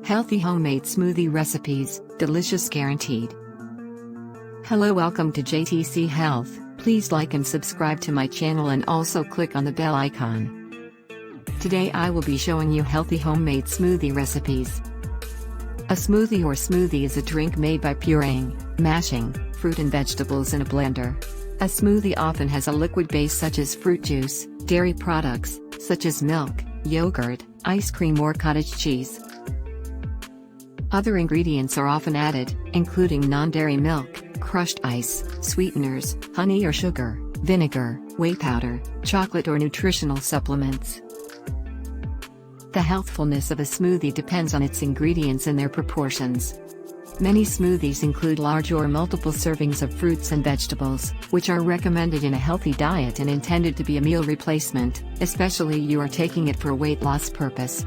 Healthy homemade smoothie recipes, delicious guaranteed. Hello, welcome to JTC Health. Please like and subscribe to my channel and also click on the bell icon. Today I will be showing you healthy homemade smoothie recipes. A smoothie or smoothie is a drink made by pureeing, mashing, fruit and vegetables in a blender. A smoothie often has a liquid base such as fruit juice, dairy products, such as milk, yogurt, ice cream or cottage cheese. Other ingredients are often added, including non-dairy milk, crushed ice, sweeteners, honey or sugar, vinegar, whey powder, chocolate or nutritional supplements. The healthfulness of a smoothie depends on its ingredients and their proportions. Many smoothies include large or multiple servings of fruits and vegetables, which are recommended in a healthy diet and intended to be a meal replacement, especially you are taking it for a weight loss purpose.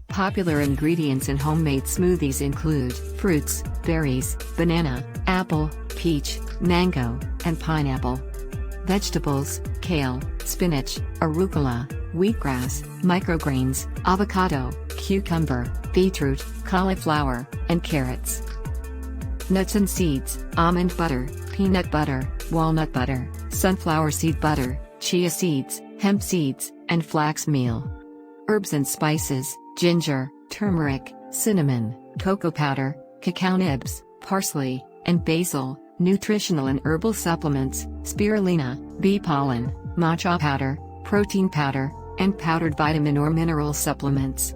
Popular ingredients in homemade smoothies include fruits, berries, banana, apple, peach, mango, and pineapple. Vegetables, kale, spinach, arugula, wheatgrass, microgreens, avocado, cucumber, beetroot, cauliflower, and carrots. Nuts and seeds, almond butter, peanut butter, walnut butter, sunflower seed butter, chia seeds, hemp seeds, and flax meal. Herbs and spices, ginger, turmeric, cinnamon, cocoa powder, cacao nibs, parsley, and basil. Nutritional and herbal supplements, spirulina, bee pollen, matcha powder, protein powder, and powdered vitamin or mineral supplements.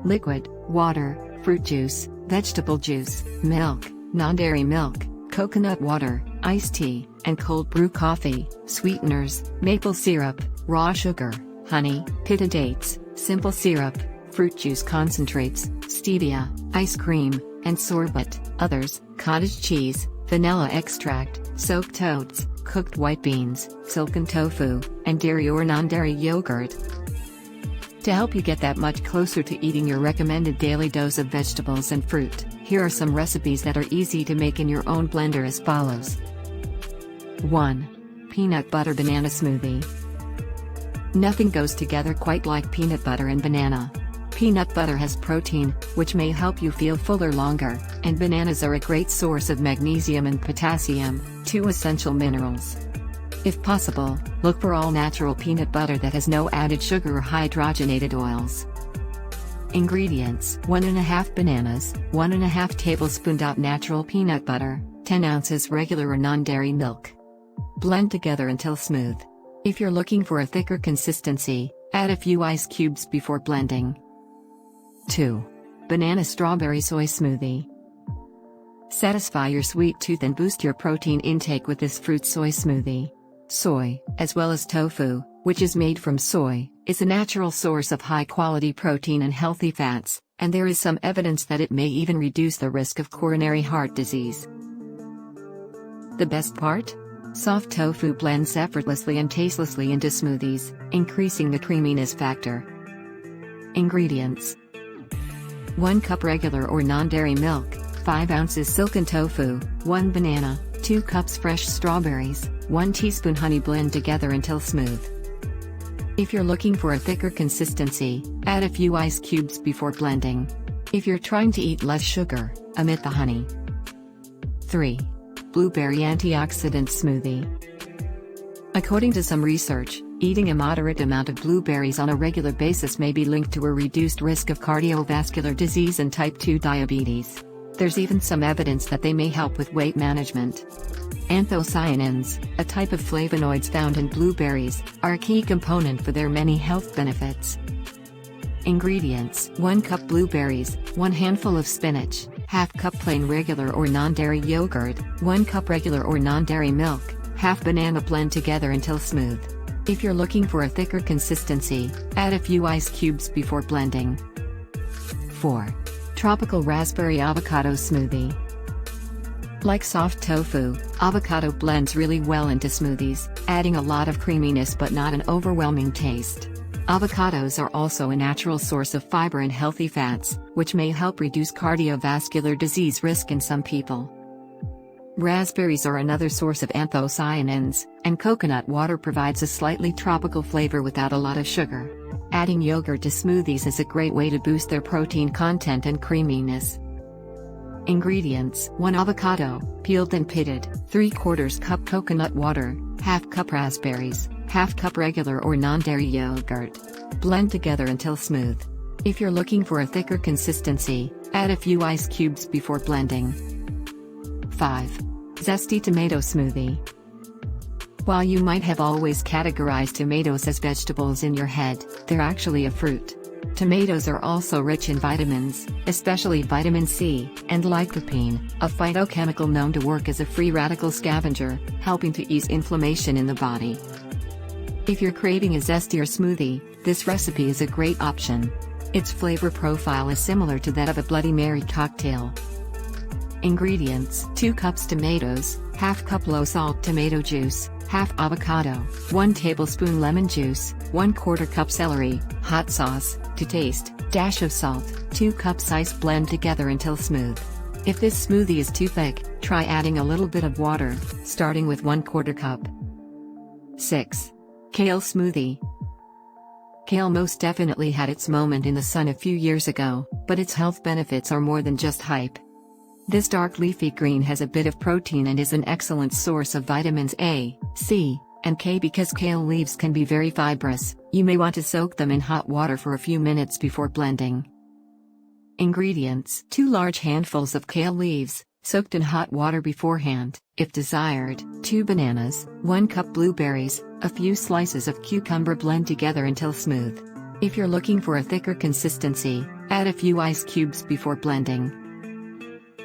Liquid, water, fruit juice, vegetable juice, milk, non-dairy milk, coconut water, iced tea, and cold brew coffee, sweeteners, maple syrup, raw sugar, honey, pitted dates, simple syrup, fruit juice concentrates, stevia, ice cream, and sorbet. Others, cottage cheese, vanilla extract, soaked oats, cooked white beans, silken tofu, and dairy or non-dairy yogurt. To help you get that much closer to eating your recommended daily dose of vegetables and fruit, here are some recipes that are easy to make in your own blender as follows. 1. Peanut butter banana smoothie. Nothing goes together quite like peanut butter and banana. Peanut butter has protein, which may help you feel fuller longer, and bananas are a great source of magnesium and potassium, two essential minerals. If possible, look for all-natural peanut butter that has no added sugar or hydrogenated oils. Ingredients: 1½ bananas, 1½ tablespoon natural peanut butter, 10 ounces regular or non-dairy milk. Blend together until smooth. If you're looking for a thicker consistency, add a few ice cubes before blending. 2. Banana strawberry soy smoothie. Satisfy your sweet tooth and boost your protein intake with this fruit soy smoothie. Soy, as well as tofu, which is made from soy, is a natural source of high-quality protein and healthy fats, and there is some evidence that it may even reduce the risk of coronary heart disease. The best part? Soft tofu blends effortlessly and tastelessly into smoothies, increasing the creaminess factor. Ingredients: 1 cup regular or non-dairy milk, 5 ounces silken tofu, 1 banana, 2 cups fresh strawberries, 1 teaspoon honey. Blend together until smooth. If you're looking for a thicker consistency, add a few ice cubes before blending. If you're trying to eat less sugar, omit the honey. 3. Blueberry antioxidant smoothie. According to some research, eating a moderate amount of blueberries on a regular basis may be linked to a reduced risk of cardiovascular disease and type 2 diabetes. There's even some evidence that they may help with weight management. Anthocyanins, a type of flavonoids found in blueberries, are a key component for their many health benefits. Ingredients: 1 cup blueberries, 1 handful of spinach, ½ cup plain regular or non-dairy yogurt, 1 cup regular or non-dairy milk, ½ banana. Blend together until smooth. If you're looking for a thicker consistency, add a few ice cubes before blending. 4. Tropical raspberry avocado smoothie. Like soft tofu, avocado blends really well into smoothies, adding a lot of creaminess but not an overwhelming taste. Avocados are also a natural source of fiber and healthy fats, which may help reduce cardiovascular disease risk in some people. Raspberries are another source of anthocyanins, and coconut water provides a slightly tropical flavor without a lot of sugar. Adding yogurt to smoothies is a great way to boost their protein content and creaminess. Ingredients: 1 avocado, peeled and pitted, 3/4 cup coconut water, 1/2 cup raspberries, 1/2 cup regular or non-dairy yogurt. Blend together until smooth. If you're looking for a thicker consistency, add a few ice cubes before blending. 5. Zesty tomato smoothie. While you might have always categorized tomatoes as vegetables in your head, they're actually a fruit. Tomatoes are also rich in vitamins, especially vitamin C, and lycopene, a phytochemical known to work as a free radical scavenger, helping to ease inflammation in the body. If you're craving a zestier smoothie, this recipe is a great option. Its flavor profile is similar to that of a Bloody Mary cocktail. Ingredients: 2 cups tomatoes, 1/2 cup low-salt tomato juice, 1/2 avocado, 1 tablespoon lemon juice, 1/4 cup celery, hot sauce, to taste, dash of salt, 2 cups ice. Blend together until smooth. If this smoothie is too thick, try adding a little bit of water, starting with 1/4 cup. 6. Kale Smoothie. Kale most definitely had its moment in the sun a few years ago, but its health benefits are more than just hype. This dark leafy green has a bit of protein and is an excellent source of vitamins A, C, and K. Because kale leaves can be very fibrous, you may want to soak them in hot water for a few minutes before blending. Ingredients: 2 large handfuls of kale leaves, soaked in hot water beforehand, if desired, 2 bananas, 1 cup blueberries, a few slices of cucumber. Blend together until smooth. If you're looking for a thicker consistency, add a few ice cubes before blending.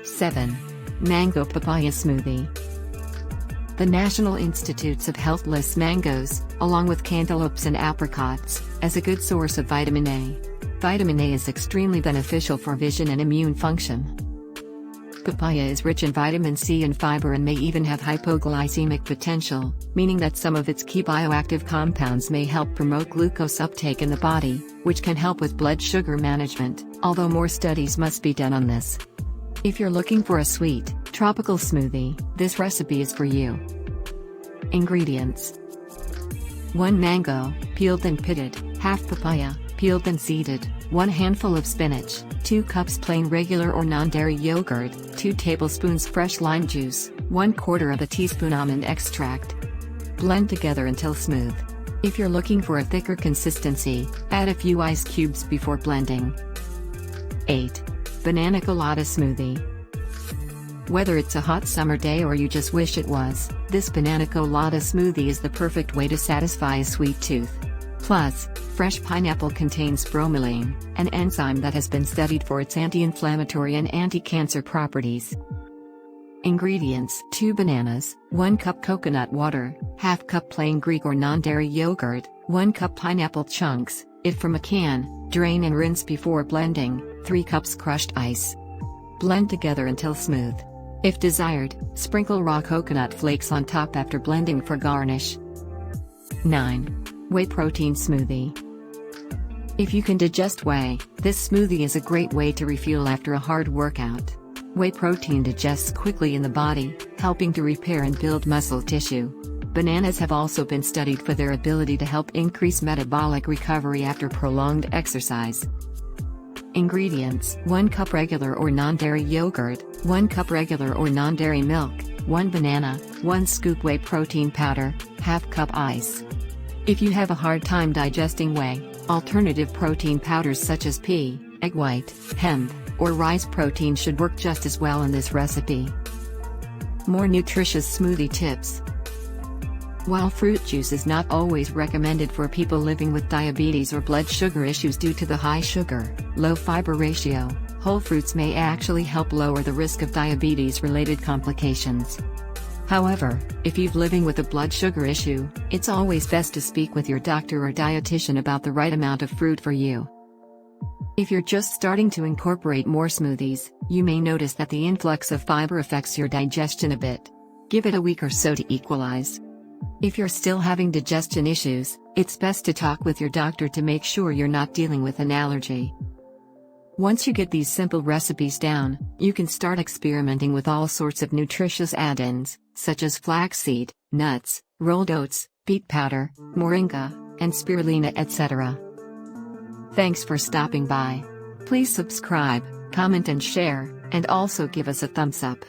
7. Mango papaya smoothie. The National Institutes of Health lists mangoes, along with cantaloupes and apricots, as a good source of vitamin A. Vitamin A is extremely beneficial for vision and immune function. Papaya is rich in vitamin C and fiber and may even have hypoglycemic potential, meaning that some of its key bioactive compounds may help promote glucose uptake in the body, which can help with blood sugar management, although more studies must be done on this. If you're looking for a sweet, tropical smoothie, this recipe is for you. Ingredients: 1 mango, peeled and pitted, 1/2 papaya, peeled and seeded, 1 handful of spinach, 2 cups plain regular or non-dairy yogurt, 2 tablespoons fresh lime juice, 1/4 of a teaspoon almond extract. Blend together until smooth. If you're looking for a thicker consistency, add a few ice cubes before blending. 8. Banana colada smoothie. Whether it's a hot summer day or you just wish it was, this banana colada smoothie is the perfect way to satisfy a sweet tooth. Plus, fresh pineapple contains bromelain, an enzyme that has been studied for its anti-inflammatory and anti-cancer properties. Ingredients: 2 bananas, 1 cup coconut water, 1/2 cup plain Greek or non-dairy yogurt, 1 cup pineapple chunks, if from a can, drain and rinse before blending, 3 cups crushed ice. Blend together until smooth. If desired, sprinkle raw coconut flakes on top after blending for garnish. 9. Whey protein smoothie. If you can digest whey, this smoothie is a great way to refuel after a hard workout. Whey protein digests quickly in the body, helping to repair and build muscle tissue. Bananas have also been studied for their ability to help increase metabolic recovery after prolonged exercise. Ingredients: 1 cup regular or non-dairy yogurt, 1 cup regular or non-dairy milk, 1 banana, 1 scoop whey protein powder, 1/2 cup ice. If you have a hard time digesting whey, alternative protein powders such as pea, egg white, hemp, or rice protein should work just as well in this recipe. More nutritious smoothie tips. While fruit juice is not always recommended for people living with diabetes or blood sugar issues due to the high sugar, low fiber ratio, whole fruits may actually help lower the risk of diabetes-related complications. However, if you're living with a blood sugar issue, it's always best to speak with your doctor or dietitian about the right amount of fruit for you. If you're just starting to incorporate more smoothies, you may notice that the influx of fiber affects your digestion a bit. Give it a week or so to equalize. If you're still having digestion issues, it's best to talk with your doctor to make sure you're not dealing with an allergy. Once you get these simple recipes down, you can start experimenting with all sorts of nutritious add-ins, such as flaxseed, nuts, rolled oats, beet powder, moringa, and spirulina, etc. Thanks for stopping by. Please subscribe, comment and share, and also give us a thumbs up.